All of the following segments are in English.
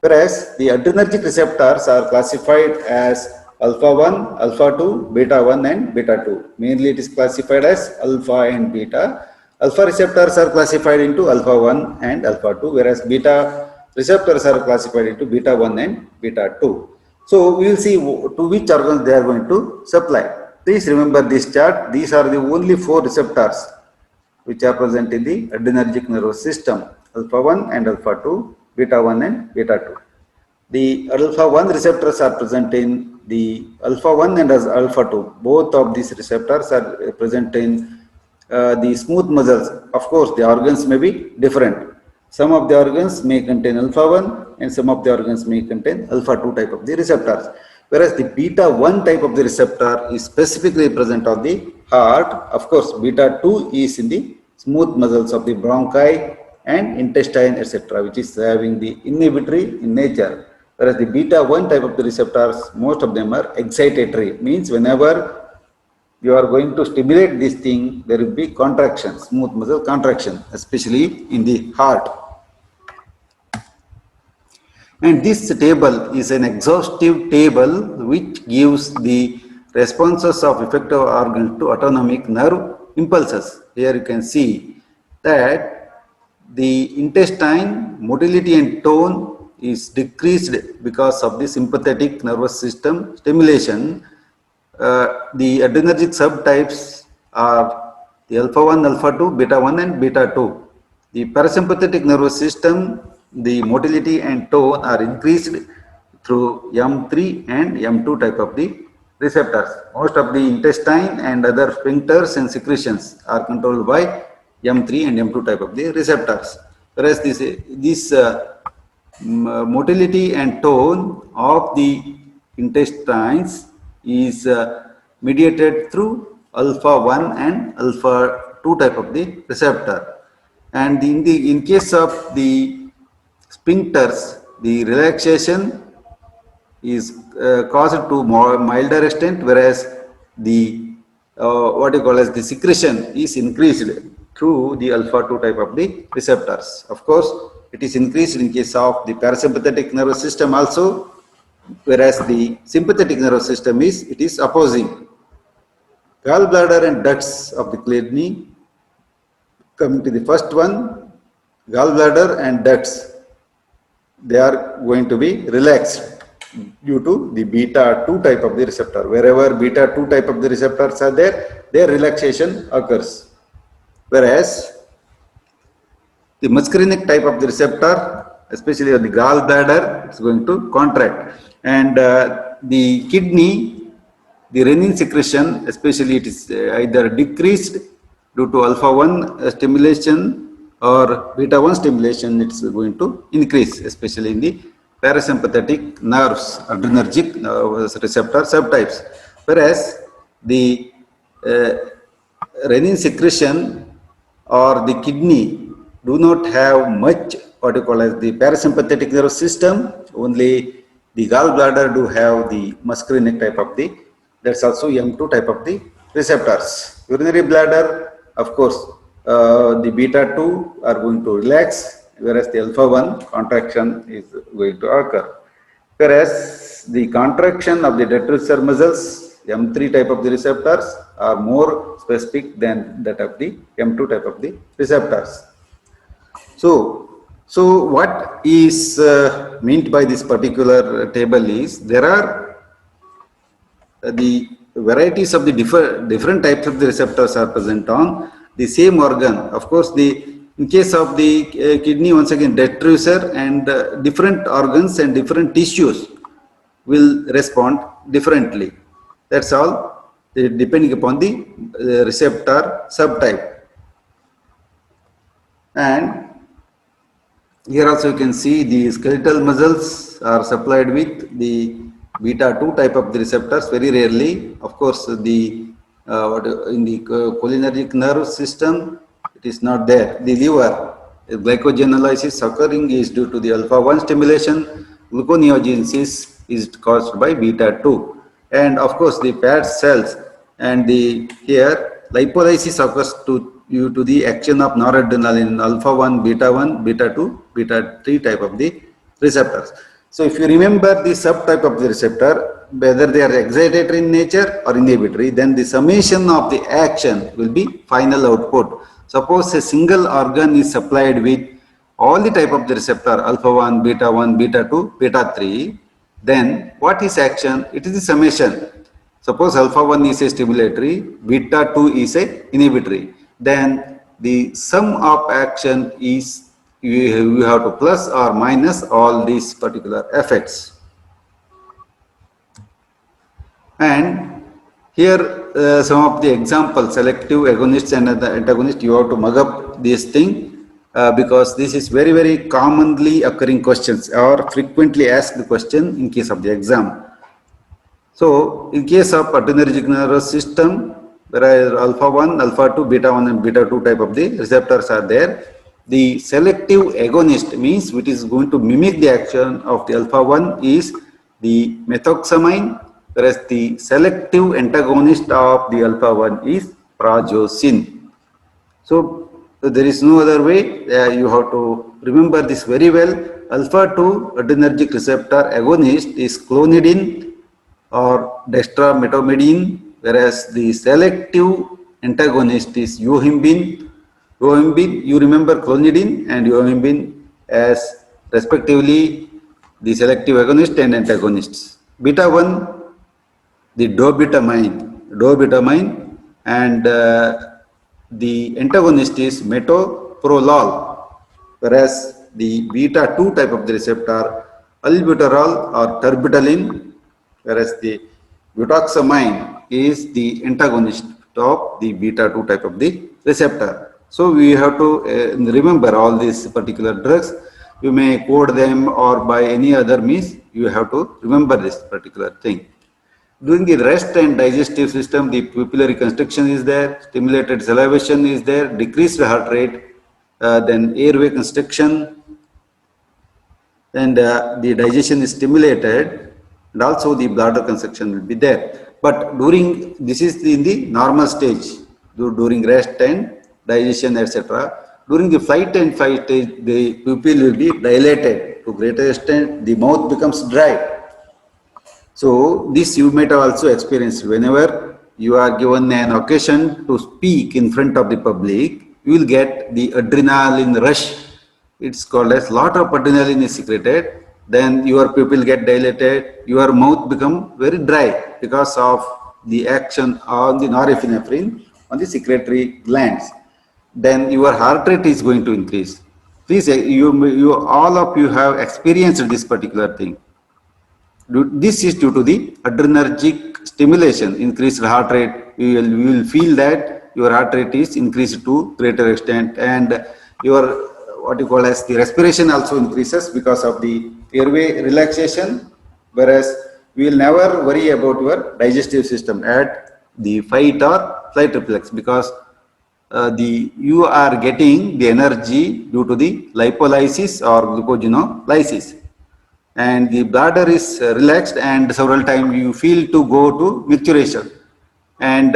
Whereas the adrenergic receptors are classified as alpha 1, alpha 2, beta 1 and beta 2. Mainly it is classified as alpha and beta. Alpha receptors are classified into alpha 1 and alpha 2, whereas beta receptors are classified into beta 1 and beta 2. So we will see to which organs they are going to supply. Please remember this chart. These are the only 4 receptors which are present in the adrenergic nervous system: alpha 1 and alpha 2, beta 1 and beta 2. The alpha 1 receptors are present in the alpha 1 and alpha 2. Both of these receptors are present in the smooth muscles. Of course, the organs may be different. Some of the organs may contain alpha 1 and some of the organs may contain alpha 2 type of the receptors. Whereas the beta 1 type of the receptor is specifically present on the heart. Of course, beta 2 is in the smooth muscles of the bronchi and intestine, etc., which is having the inhibitory in nature. Whereas the beta 1 type of the receptors, most of them are excitatory, means whenever you are going to stimulate this thing, there will be contraction, smooth muscle contraction, especially in the heart. And this table is an exhaustive table which gives the responses of effective organs to autonomic nerve impulses. Here you can see that the intestine motility and tone is decreased because of the sympathetic nervous system stimulation. The adrenergic subtypes are the alpha 1, alpha 2, beta 1 and beta 2. The parasympathetic nervous system, the motility and tone are increased through M3 and M2 type of the receptors. Most of the intestine and other sphincters and secretions are controlled by M3 and M2 type of the receptors. Whereas this motility and tone of the intestines is mediated through alpha 1 and alpha 2 type of the receptor. And in case of the sphincters, the relaxation is caused to milder extent, whereas the what you call as the secretion is increased through the alpha 2 type of the receptors. Of course, it is increased in case of the parasympathetic nervous system also, whereas the sympathetic nervous system is opposing. Gallbladder and ducts of the kidney. Coming to the first one, gallbladder and ducts, they are going to be relaxed due to the beta 2 type of the receptor. Wherever beta 2 type of the receptors are there, their relaxation occurs. Whereas the muscarinic type of the receptor, especially on the gallbladder, it's going to contract. And the kidney, the renin secretion, especially it is either decreased due to alpha 1 stimulation or beta 1 stimulation, it's going to increase, especially in the parasympathetic nerves, adrenergic receptor subtypes. Whereas the renin secretion or the kidney do not have much what you call as the parasympathetic nervous system, only the gallbladder do have the muscarinic type of the, that's also M2 type of the receptors. Urinary bladder, of course, the beta 2 are going to relax, whereas the alpha 1 contraction is going to occur. Whereas the contraction of the detrusor muscles, M3 type of the receptors, are more specific than that of the M2 type of the receptors. So what is meant by this particular table is there are the varieties of the different types of the receptors are present on the same organ. Of course, in case of the kidney, once again, detrusor and different organs and different tissues will respond differently. That's all, depending upon the receptor subtype. And here also you can see the skeletal muscles are supplied with the beta 2 type of the receptors very rarely. Of course, in the cholinergic nerve system, it is not there. The liver, glycogenolysis occurring is due to the alpha 1 stimulation. Gluconeogenesis is caused by beta 2. And of course, the fat cells and here lipolysis occurs due to the action of noradrenaline, alpha 1, beta 2, beta 3 type of the receptors. So if you remember the subtype of the receptor, whether they are excitatory in nature or inhibitory, then the summation of the action will be final output. Suppose a single organ is supplied with all the type of the receptor, alpha 1, beta 1, beta 2, beta 3, then what is action? It is the summation. Suppose alpha 1 is a stimulatory, beta 2 is a inhibitory. Then the sum of action is you have to plus or minus all these particular effects. And here some of the examples, selective agonists and the antagonist, you have to mug up this thing because this is very, very commonly occurring questions or frequently asked question in case of the exam. So, in case of adrenergic nervous system, there are alpha 1, alpha 2, beta 1 and beta 2 type of the receptors are there. The selective agonist means which is going to mimic the action of the alpha 1 is the methoxamine, whereas the selective antagonist of the alpha 1 is prazosin. So, there is no other way, you have to remember this very well. Alpha 2 adrenergic receptor agonist is clonidine or dextrometamidine, whereas the selective antagonist is yohimbine. Yohimbine, you remember clonidine and yohimbine as respectively the selective agonist and antagonists. Beta 1, the dobutamine, and the antagonist is metoprolol, whereas the beta 2 type of the receptor, albuterol or terbutaline, whereas the butoxamine is the antagonist of the beta 2 type of the receptor. So we have to remember all these particular drugs. You may code them or by any other means, you have to remember this particular thing. During the rest and digestive system, the pupillary constriction is there, stimulated salivation is there, decreased heart rate, then airway constriction, and the digestion is stimulated, and also the bladder constriction will be there. But during, this is in the normal stage, during rest and digestion, etc. During the flight and fight stage, the pupil will be dilated to greater extent, the mouth becomes dry. So this you might have also experienced. Whenever you are given an occasion to speak in front of the public, you will get the adrenaline rush. It's called as lot of adrenaline is secreted. Then your pupil get dilated, your mouth become very dry because of the action on the norepinephrine on the secretory glands. Then your heart rate is going to increase. Please, you all of you have experienced this particular thing. This is due to the adrenergic stimulation, increased heart rate. You will feel that your heart rate is increased to greater extent, and your what you call as the respiration also increases because of the airway relaxation. Whereas we will never worry about your digestive system at the fight or flight reflex because you are getting the energy due to the lipolysis or glucogenolysis. And the bladder is relaxed, and several times you feel to go to micturition. And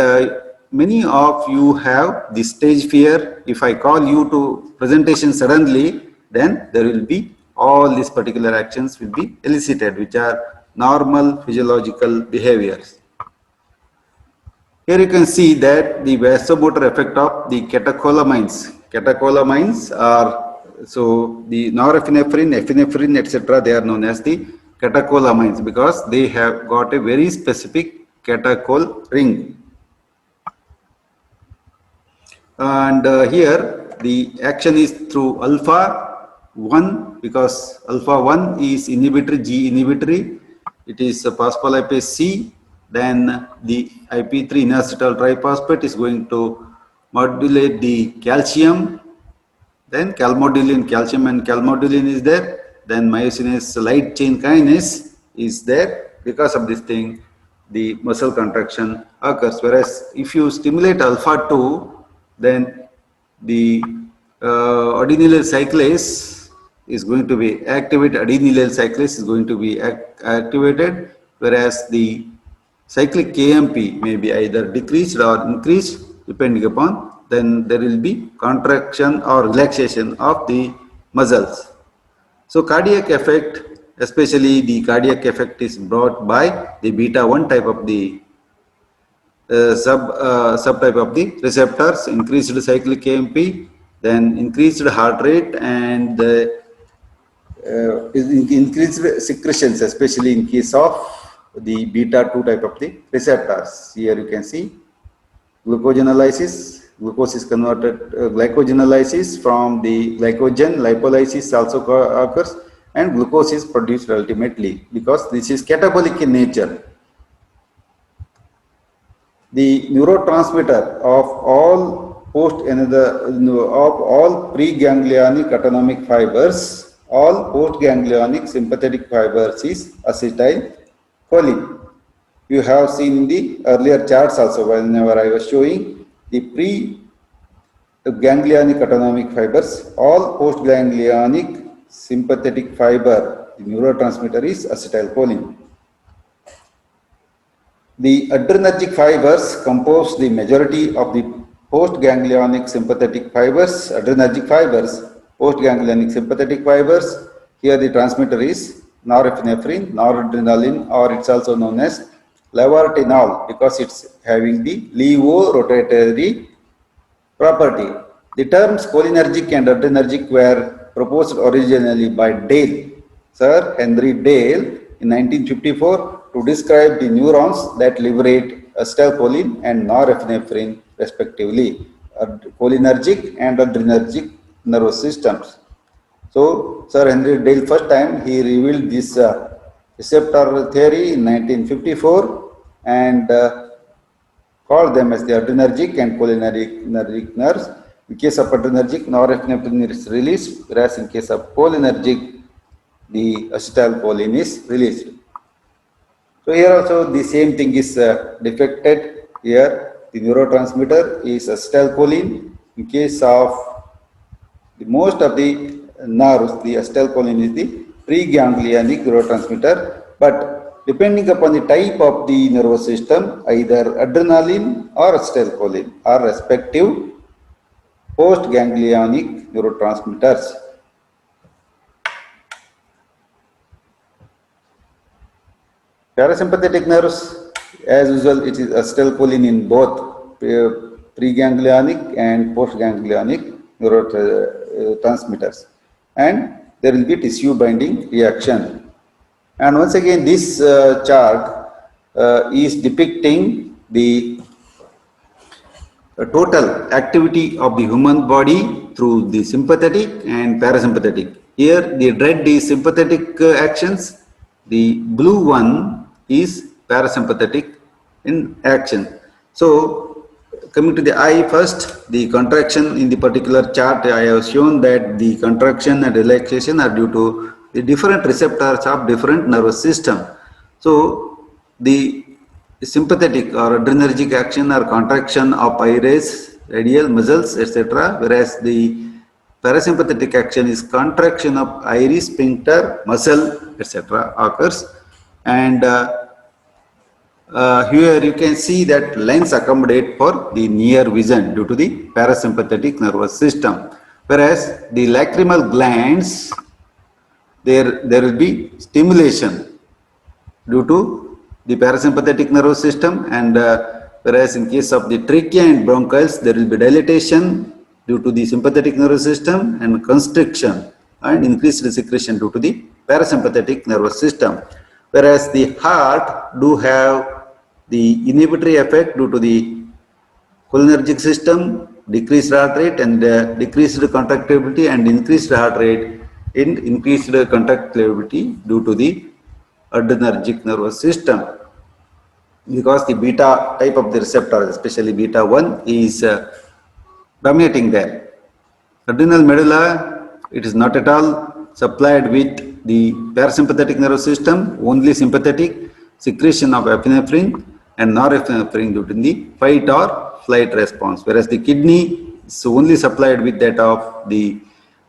many of you have the stage fear. If I call you to presentation suddenly, then there will be all these particular actions will be elicited, which are normal physiological behaviors. Here you can see that the vasomotor effect of the catecholamines. Catecholamines are, so the norepinephrine, epinephrine, etc., they are known as the catecholamines because they have got a very specific catechol ring. And here the action is through alpha 1 because alpha 1 is inhibitory, G inhibitory. It is a phospholipase C. Then the IP3 inositol triphosphate is going to modulate the calcium. Then calmodulin, calcium and calmodulin is there. Then myosinase light chain kinase is there. Because of this thing, the muscle contraction occurs. Whereas if you stimulate alpha 2, then the adenylyl cyclase is going to be activated. Adenylyl cyclase is going to be activated, whereas the cyclic KMP may be either decreased or increased depending upon. Then there will be contraction or relaxation of the muscles. So cardiac effect, especially the cardiac effect is brought by the beta 1 type of the subtype of the receptors, increased cyclic AMP, then increased heart rate, and increased secretions, especially in case of the beta 2 type of the receptors. Here you can see glucogenolysis. Glucose is converted, glycogenolysis from the glycogen, lipolysis also occurs, and glucose is produced ultimately because this is catabolic in nature. The neurotransmitter of all preganglionic autonomic fibers, all postganglionic sympathetic fibers is acetylcholine. You have seen the earlier charts also whenever I was showing the pre-ganglionic autonomic fibers, all postganglionic sympathetic fiber, the neurotransmitter is acetylcholine. The adrenergic fibers compose the majority of the postganglionic sympathetic fibers. Adrenergic fibers, postganglionic sympathetic fibers. Here the transmitter is norepinephrine, noradrenaline, or it's also known as levoretinol because it's having the levorotatory property. The terms cholinergic and adrenergic were proposed originally by Dale, Sir Henry Dale, in 1954 to describe the neurons that liberate acetylcholine and norepinephrine respectively, cholinergic and adrenergic nervous systems. So, Sir Henry Dale first time he revealed this receptor theory in 1954 and called them as the adrenergic and cholinergic nerves. In case of adrenergic, norepinephrine is released, whereas in case of cholinergic, the acetylcholine is released. So here also the same thing is depicted here. The neurotransmitter is acetylcholine. In case of the most of the nerves, the acetylcholine is the preganglionic neurotransmitter, but depending upon the type of the nervous system, either adrenaline or acetylcholine are respective postganglionic neurotransmitters. Parasympathetic nerves, as usual, it is acetylcholine in both preganglionic and postganglionic neurotransmitters, and there will be tissue binding reaction. And once again, this chart is depicting the total activity of the human body through the sympathetic and parasympathetic. Here, the red is sympathetic actions, the blue one is parasympathetic in action. So, coming to the eye first, the contraction in the particular chart, I have shown that the contraction and relaxation are due to the different receptors of different nervous system. So, the sympathetic or adrenergic action or contraction of iris, radial muscles, etc., whereas the parasympathetic action is contraction of iris, sphincter, muscle, etc. occurs. And here you can see that lens accommodate for the near vision due to the parasympathetic nervous system, whereas the lacrimal glands, there will be stimulation due to the parasympathetic nervous system, and whereas in case of the trachea and bronchioles, there will be dilatation due to the sympathetic nervous system and constriction and increased secretion due to the parasympathetic nervous system. Whereas the heart do have the inhibitory effect due to the cholinergic system, decreased heart rate and decreased contractility, and increased heart rate in increased contractility due to the adrenergic nervous system, because the beta type of the receptor, especially beta 1, is dominating there. Adrenal medulla, it is not at all supplied with the parasympathetic nervous system, only sympathetic, secretion of epinephrine and norepinephrine due to the fight or flight response, whereas the kidney is only supplied with that of the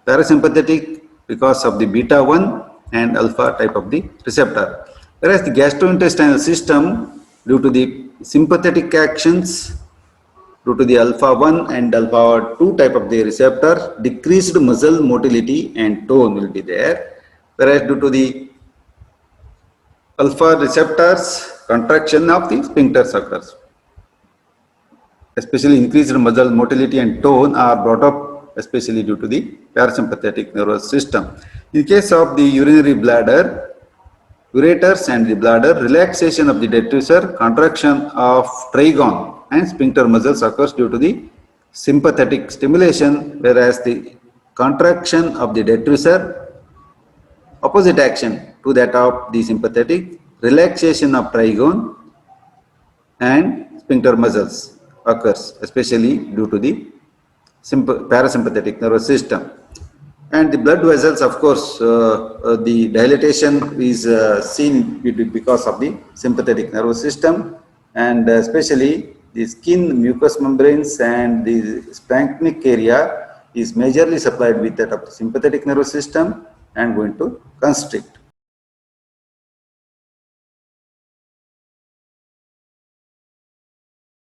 parasympathetic because of the beta 1 and alpha type of the receptor, whereas the gastrointestinal system due to the sympathetic actions due to the alpha 1 and alpha 2 type of the receptor, decreased muscle motility and tone will be there, whereas due to the alpha receptors, contraction of the sphincters occurs. Especially increased muscle motility and tone are brought up especially due to the parasympathetic nervous system. In case of the urinary bladder, ureters and the bladder, relaxation of the detrusor, contraction of trigon and sphincter muscles occurs due to the sympathetic stimulation, whereas the contraction of the detrusor, opposite action to that of the sympathetic, relaxation of trigon and sphincter muscles occurs, especially due to the parasympathetic nervous system. And the blood vessels, of course, the dilatation is seen because of the sympathetic nervous system, and especially the skin, mucous membranes, and the splanchnic area is majorly supplied with that of the sympathetic nervous system and going to constrict.